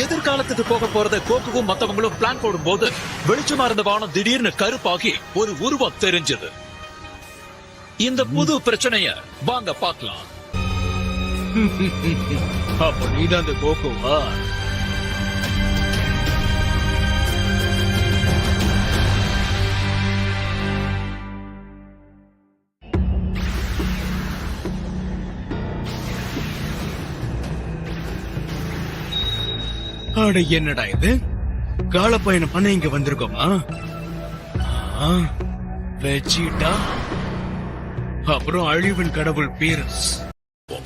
எதிர்காலத்துக்கு போக போறத கோகுவும் மத்தவங்களும் பிளான் போடும் போது வெளிச்சமா இருந்த வானம் திடீர்னு கருப்பாகி ஒரு உருவம் தெரிஞ்சது. இந்த புது பிரச்சனைய வாங்க பாக்கலாம். அப்ப நீதான் அந்த கோகுவா? அட என்னடா இது, காலப்பயணம் பண்ண இங்க வந்திருக்கோமா? வெச்சிட்டா அப்புறம் அழிவின் கடவுள் பீரஸ்.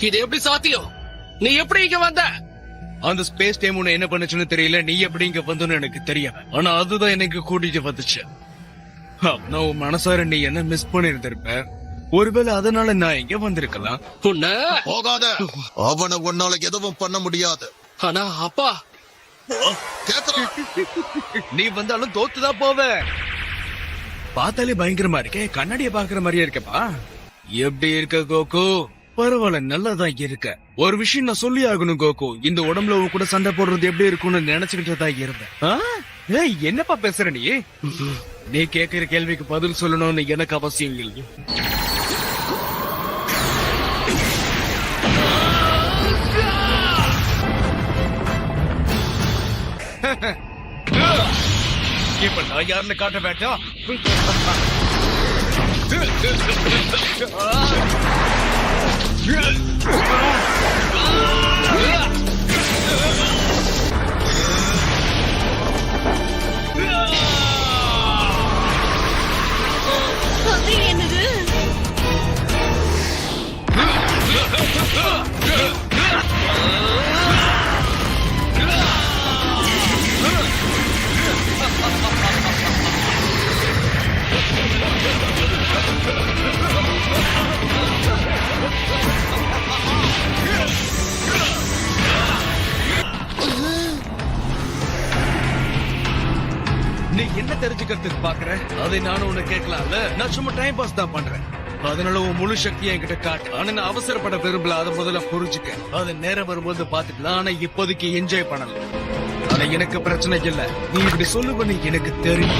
இது எப்படி சாத்தியம்? நீ எப்படி இங்க வந்த? அந்த ஸ்பேஸ் டைம் உன்னை என்ன பண்ணுச்சுன்னு தெரியல, நீ எப்படி இங்க வந்தன்னு எனக்கு தெரியாது. ஆனா அதுதான் எனக்கு கூட்டிட்டு வந்துச்சு. நான் உன் மனசார நீ என்ன மிஸ் பண்ணிருந்திருப்ப. ஒருவேளை அதனால நான் இங்க வந்திருக்கலாம். உன்ன போகாத, அவனை உன்னால எதுவும் பண்ண முடியாது. ஆனா அப்பா, நீ வந்தாலும் தோத்துதான் போவ. பார்த்தாலே பயங்கரமா இருக்கே, கண்ணாடிய பாக்குற மாதிரியே இருக்கப்பா. எப்படி இருக்க கோகு? பரவாயில்ல, நல்லாதான் இருக்க. ஒரு விஷயம் நான் சொல்லி ஆகணும் கோகு, இந்த உடம்புல உன் கூட சண்டை போடுறது எப்படி இருக்கும்னு நினைச்சுக்கிட்டு தான் இருந்தேன். என்னப்பா பேசுற நீ? நீ கேக்குற கேள்விக்கு பதில் சொல்லணும்னு எனக்கு அவசியம் இல்லை. இப்ப நான் யாருன்னு காட்ட வேண்டாம். அது என்னது? நீ என்ன தெரிஞ்சுக்கிறதுக்கு பாக்குற? அதை நானும் உன்னை கேட்கலாம்ல. நான் சும்மா டைம் பாஸ் தான் பண்றேன். அதனால உன் முழு சக்தியை என்கிட்ட காட்டு. ஆனா நான் அவசரப்பட விரும்பல, அதை முதல்ல புரிஞ்சுக்க. அது நேரம் வரும்போது பாத்துக்கலாம். ஆனா இப்போதைக்கு என்ஜாய் பண்ணலாம். ஆனா எனக்கு பிரச்சனை இல்ல, நீ இப்படி சொல்லுவன்னு எனக்கு தெரியும்.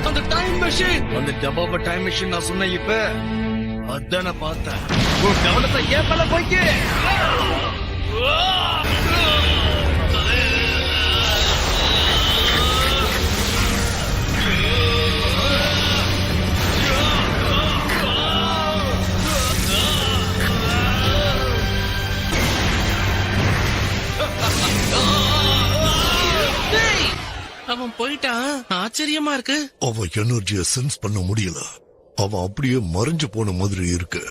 அந்த டைம் மெஷின், அந்த டப்பாவை டைம் மிஷின் நான் சொன்ன இப்ப அதான பார்த்தேன். உன் கவனத்தை ஏன் மேல போய்க்கு. அவன் போயிட்டான். ஆச்சரியமா இருக்கு. அவன் எனர்ஜியை சென்ஸ் பண்ண முடியல. அவன் அப்படியே மறைஞ்சு போன மாதிரி இருக்கு.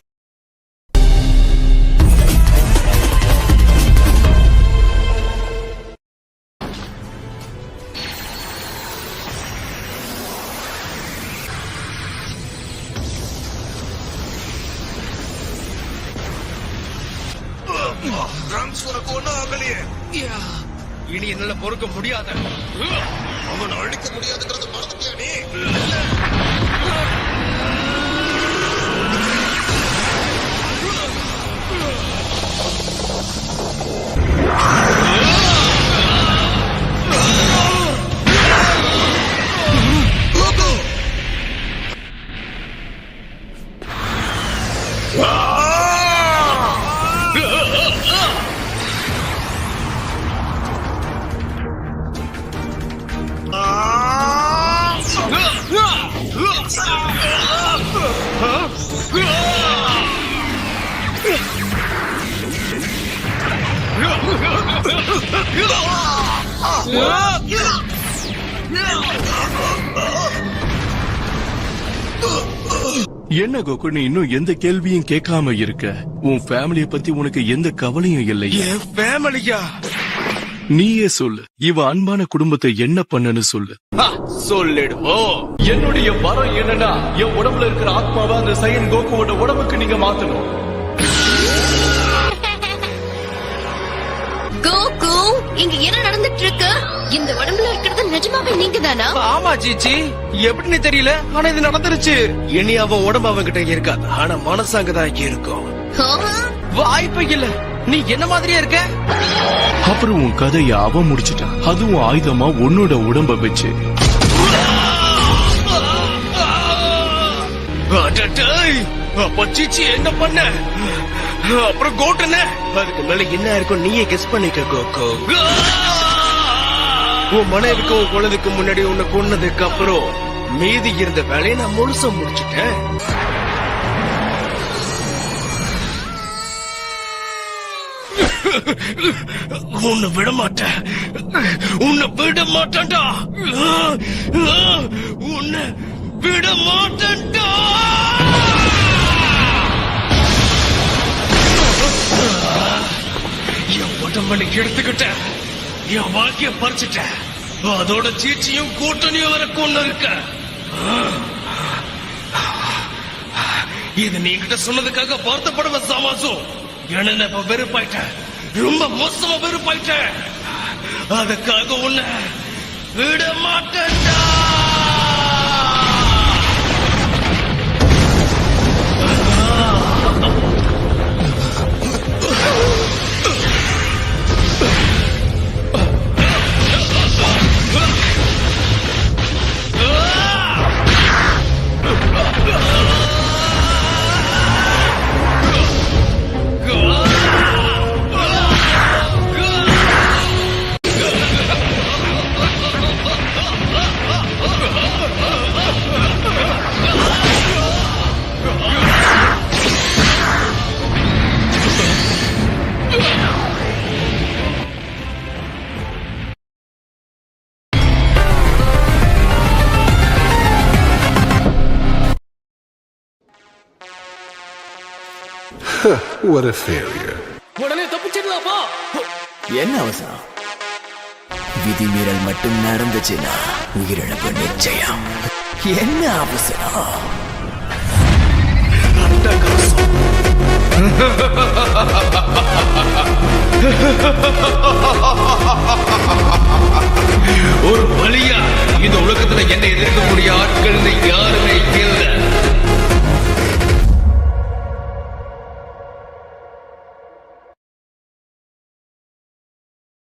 இனி என்னால பொறுக்க முடியாத. அவன் அழிக்க முடியாதுங்கிறது மறந்துட்டியா நீ? என்ன கோகு, நீ இன்னும் எந்த கேள்வியும் கேட்காம இருக்க? உன் ஃபேமிலிய பத்தி உனக்கு எந்த கவலையும் இல்லையா? என் ஃபேமிலியா? நீயே சொல்லு, இவ அன்பான குடும்பத்தை என்ன பண்ணுன்னு சொல்லு. சொல்லிடுவோம். என்னுடைய வரம் என்னன்னா, என் உடம்புல இருக்கிற ஆத்மாவை அந்த சைன் கோகுவோட உடம்புக்கு நீங்க மாத்தணும். இந்த உடம்புல இருக்கிறது நிஜமாவே நீங்க தானா? ஆமா சீச்சி, எப்படின்னு தெரியல, ஆனா இது நடந்துருச்சு. இனி அவன் உடம்பு அவன் கிட்ட இருக்காது, ஆனா மனசு அங்கதான் இருக்கும். வாய்ப்பே இல்ல, நீ என்ன மாதிரியே இருக்க. அப்புறம் உன் கதைய அவன் முடிச்சிட்டான், அதுவும் ஆயுதமா உன்னோட உடம்ப வச்சு. அடடேய், அப்ப சீச்சி என்ன பண்ண? அப்புறம் கோட்டன அதுக்கு மேல என்ன இருக்கும் நீயே கெஸ் பண்ணிக்க கோகோ. உன் மனைவிக்கும் உன் குழந்தைக்கு முன்னாடி உன்னை கொன்னதுக்கு அப்புறம் மீதி இருந்த வேலையை நான் முழுசா முடிச்சிட்டேன். உன்னை விட மாட்டேன், உன்னை விட மாட்டேன்டா, உன்னை விட மாட்டேன்டா. என் உடம்ப நீ எடுத்துக்கிட்ட, என் வாழ்க்கைய பறிச்சுட்ட, அதோட சீச்சியும் கூட்டணியும் வர கொண்டு இருக்க. இது நீ கிட்ட சொன்னதுக்காக வருத்தப்படுவ சாமாசும். என்ன இப்ப வெறுப்பாயிட்ட, ரொம்ப மோசமா வெறுப்பாயிட்ட. அதுக்காக உன்னை விட மாட்டேன்டா. What a failure. உடனே தப்பிச்சிடலாப்பா. என்ன அவசரம்? விதிமீறல் மட்டும் நடந்துச்சுன்னா உயிரிழப்பு நிச்சயம். என்ன அவசரம்? ஒரு